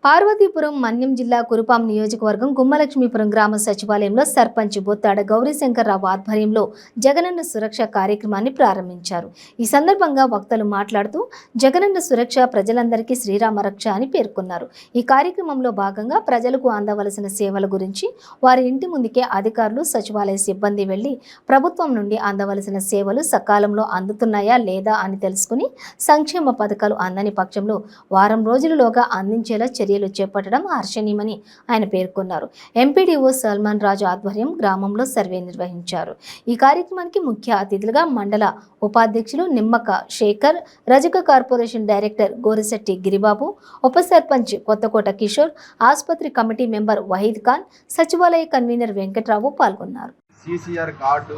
పార్వతీపురం మన్యం జిల్లా కురుపాం నియోజకవర్గం గుమ్మలక్ష్మీపురం గ్రామ సచివాలయంలో సర్పంచ్ బొత్తాడ గౌరీశంకర్రావు ఆధ్వర్యంలో జగనన్న సురక్ష కార్యక్రమాన్ని ప్రారంభించారు. ఈ సందర్భంగా వక్తలు మాట్లాడుతూ జగనన్న సురక్ష ప్రజలందరికీ శ్రీరామ రక్ష అని పేర్కొన్నారు. ఈ కార్యక్రమంలో భాగంగా ప్రజలకు అందవలసిన సేవల గురించి వారి ఇంటి ముందుకే అధికారులు సచివాలయ సిబ్బంది వెళ్లి ప్రభుత్వం నుండి అందవలసిన సేవలు సకాలంలో అందుతున్నాయా లేదా అని తెలుసుకుని సంక్షేమ పథకాలు అందని పక్షంలో వారం రోజులలోగా అందించేలా చర్యలు చేపట్టడం హర్షణీయమని ఆయన పేర్కొన్నారు. ఎంపీడీఓ సల్మాన్ రాజు ఆధ్వర్యం గ్రామంలో సర్వే నిర్వహించారు. ఈ కార్యక్రమానికి ముఖ్య అతిథులుగా మండల ఉపాధ్యక్షులు నిమ్మక శేఖర్, రజక కార్పొరేషన్ డైరెక్టర్ గోరిశెట్టి గిరిబాబు, ఉప సర్పంచ్ కొత్తకోట కిషోర్, ఆసుపత్రి కమిటీ మెంబర్ వహీద్ ఖాన్, సచివాలయ కన్వీనర్ వెంకట్రావు పాల్గొన్నారు. CCR కార్డు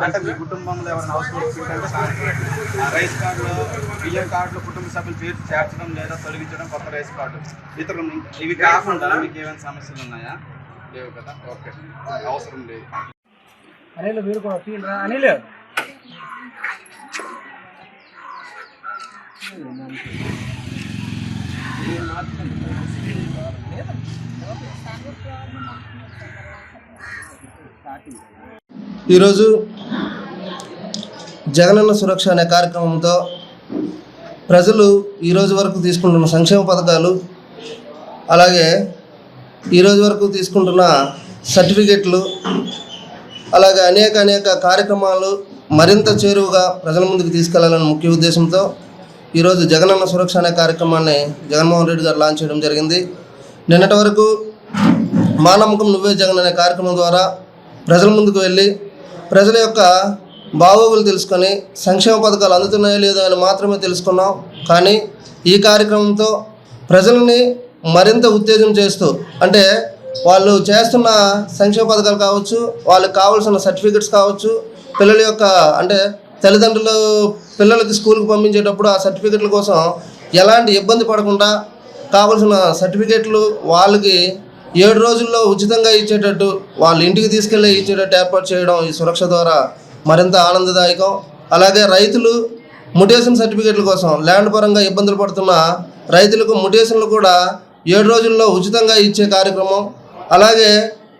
అంటే మీ కుటుంబంలో ఎవరైనా హౌస్ హోల్డ్ అంటే రైస్ కార్డులో బియ్యం కార్డులో కుటుంబ సభ్యుల పేరు చేర్చడం లేదా తొలగించడం, కొత్త రైస్ కార్డు ఇతరులు ఇవి కాకుండా మీకు ఏమైనా సమస్యలు ఉన్నాయా? లేవు కదా, ఓకే, అవసరం లేదు. అనిల్ మీరు కూడా తీరా అనిల్ ఈరోజు జగనన్న సురక్ష అనే కార్యక్రమంతో ప్రజలు ఈరోజు వరకు తీసుకుంటున్న సంక్షేమ పథకాలు, అలాగే ఈరోజు వరకు తీసుకుంటున్న సర్టిఫికెట్లు, అలాగే అనేక కార్యక్రమాలు మరింత చేరువుగా ప్రజల ముందుకు తీసుకెళ్లాలనే ముఖ్య ఉద్దేశంతో ఈరోజు జగనన్న సురక్ష అనే కార్యక్రమాన్ని జగన్మోహన్ రెడ్డి గారు లాంచ్ చేయడం జరిగింది. నిన్నటి వరకు మా నమ్మకం నువ్వే జగన్ అనే కార్యక్రమం ద్వారా ప్రజల ముందుకు వెళ్ళి ప్రజల యొక్క బాగోగులు తెలుసుకొని సంక్షేమ పథకాలు అందుతున్నాయో లేదో అని మాత్రమే తెలుసుకున్నాం. కానీ ఈ కార్యక్రమంతో ప్రజలని మరింత ఉత్తేజం చేస్తూ, అంటే వాళ్ళు చేస్తున్న సంక్షేమ పథకాలు కావచ్చు, వాళ్ళకి కావాల్సిన సర్టిఫికెట్స్ కావచ్చు, పిల్లల యొక్క అంటే తల్లిదండ్రులు పిల్లలకి స్కూల్కి పంపించేటప్పుడు ఆ సర్టిఫికెట్ల కోసం ఎలాంటి ఇబ్బంది పడకుండా కావాల్సిన సర్టిఫికెట్లు వాళ్ళకి 7 రోజుల్లో ఉచితంగా ఇచ్చేటట్టు, వాళ్ళ ఇంటికి తీసుకెళ్ళి ఇచ్చేటట్టు ఏర్పాటు చేయడం ఈ సురక్ష ద్వారా మరింత ఆనందదాయకం. అలాగే రైతులు మ్యుటేషన్ సర్టిఫికెట్ల కోసం ల్యాండ్ పరంగా ఇబ్బందులు పడుతున్న రైతులకు మ్యుటేషన్లు కూడా 7 రోజుల్లో ఉచితంగా ఇచ్చే కార్యక్రమం. అలాగే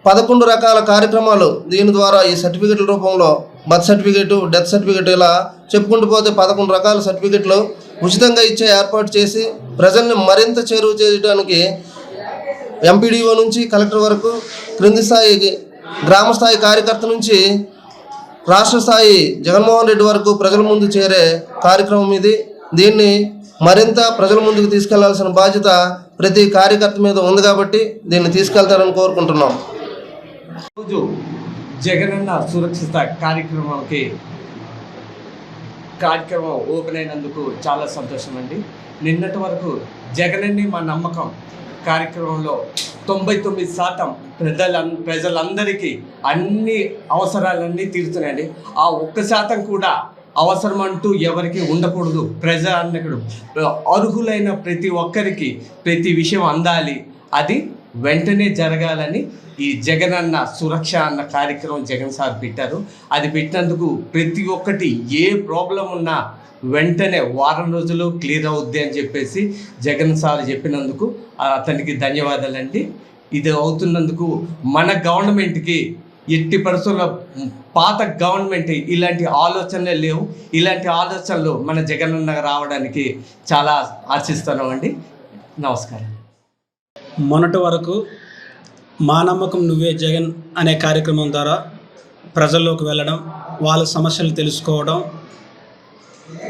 11 రకాల కార్యక్రమాలు దీని ద్వారా ఈ సర్టిఫికెట్ల రూపంలో బర్త్ సర్టిఫికెట్, డెత్ సర్టిఫికెట్ ఇలా చెప్పుకుంటూ పోతే 11 రకాల సర్టిఫికెట్లు ఉచితంగా ఇచ్చే ఏర్పాటు చేసి ప్రజల్ని మరింత చేరువ చేయడానికి ఎంపీడీఓ నుంచి కలెక్టర్ వరకు, క్రింది స్థాయి గ్రామ స్థాయి కార్యకర్త నుంచి రాష్ట్ర స్థాయి జగన్మోహన్ రెడ్డి వరకు ప్రజల ముందు చేరే కార్యక్రమం ఇది. దీన్ని మరింత ప్రజల ముందుకు తీసుకెళ్లాల్సిన బాధ్యత ప్రతి కార్యకర్త మీద ఉంది కాబట్టి దీన్ని తీసుకెళ్తారని కోరుకుంటున్నాం. రోజు జగనన్న సురక్షిత కార్యక్రమం ఓపెన్ అయినందుకు చాలా సంతోషం అండి. నిన్నటి వరకు జగనన్నే మా నమ్మకం కార్యక్రమంలో 99% ప్రజలందరికీ అన్ని అవసరాలన్నీ తీరుతున్నాయండి. ఆ 1% కూడా అవసరం అంటూ ఎవరికి ఉండకూడదు. ప్రజాన్నకుడు అర్హులైన ప్రతి ఒక్కరికి ప్రతి విషయం అందాలి, అది వెంటనే జరగాలని ఈ జగనన్న సురక్ష అన్న కార్యక్రమం జగన్ సార్ పెట్టారు. అది పెట్టినందుకు ప్రతి ఒక్కటి ఏ ప్రాబ్లం ఉన్నా వెంటనే వారం రోజులు క్లియర్ అవుద్ది అని చెప్పేసి జగన్ సార్ చెప్పినందుకు అతనికి ధన్యవాదాలండి. ఇది అవుతున్నందుకు మన గవర్నమెంట్కి ఎట్టి పరిస్థితుల్లో పాత గవర్నమెంట్ ఇలాంటి ఆలోచనలే లేవు. ఇలాంటి ఆలోచనలు మన జగనన్న రావడానికి చాలా ఆశిస్తున్నామండి. నమస్కారం. మొన్నటి వరకు మా నమ్మకం నువ్వే జగన్ అనే కార్యక్రమం ద్వారా ప్రజల్లోకి వెళ్ళడం, వాళ్ళ సమస్యలు తెలుసుకోవడం,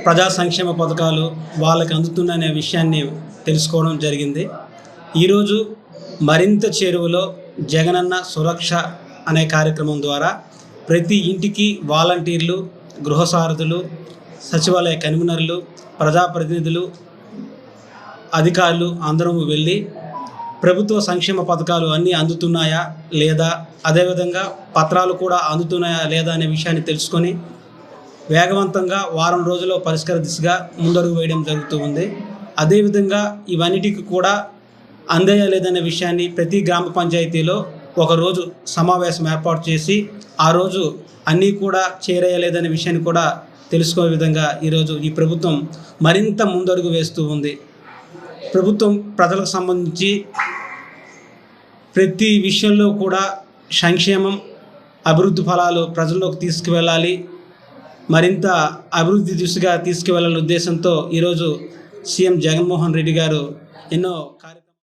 ప్రజా సంక్షేమ పథకాలు వాళ్ళకి అందుతుందనే విషయాన్ని తెలుసుకోవడం జరిగింది. ఈరోజు మరింత చేరువలో జగనన్న సురక్ష అనే కార్యక్రమం ద్వారా ప్రతి ఇంటికి వాలంటీర్లు, గృహసారథులు, సచివాలయ కన్వీనర్లు, ప్రజాప్రతినిధులు, అధికారులు అందరం వెళ్ళి ప్రభుత్వ సంక్షేమ పథకాలు అన్నీ అందుతున్నాయా లేదా, అదేవిధంగా పత్రాలు కూడా అందుతున్నాయా లేదా అనే విషయాన్ని తెలుసుకొని వేగవంతంగా వారం రోజుల్లో పరిష్కార దిశగా ముందడుగు వేయడం జరుగుతూ ఉంది. అదేవిధంగా ఇవన్నిటికి కూడా అందేయా లేదనే విషయాన్ని ప్రతి గ్రామ పంచాయతీలో ఒకరోజు సమావేశం ఏర్పాటు చేసి ఆ రోజు అన్నీ కూడా చేరేయలేదనే విషయాన్ని కూడా తెలుసుకునే విధంగా ఈరోజు ఈ ప్రభుత్వం మరింత ముందడుగు వేస్తూ ఉంది. ప్రభుత్వం ప్రజలకు సంబంధించి ప్రతి విషయంలో కూడా సంక్షేమం, అభివృద్ధి ఫలాలు ప్రజల్లోకి తీసుకువెళ్ళాలి, మరింత అభివృద్ధి దిశగా తీసుకువెళ్ళాలనే ఉద్దేశంతో ఈరోజు సీఎం జగన్మోహన్ రెడ్డి గారు ఎన్నో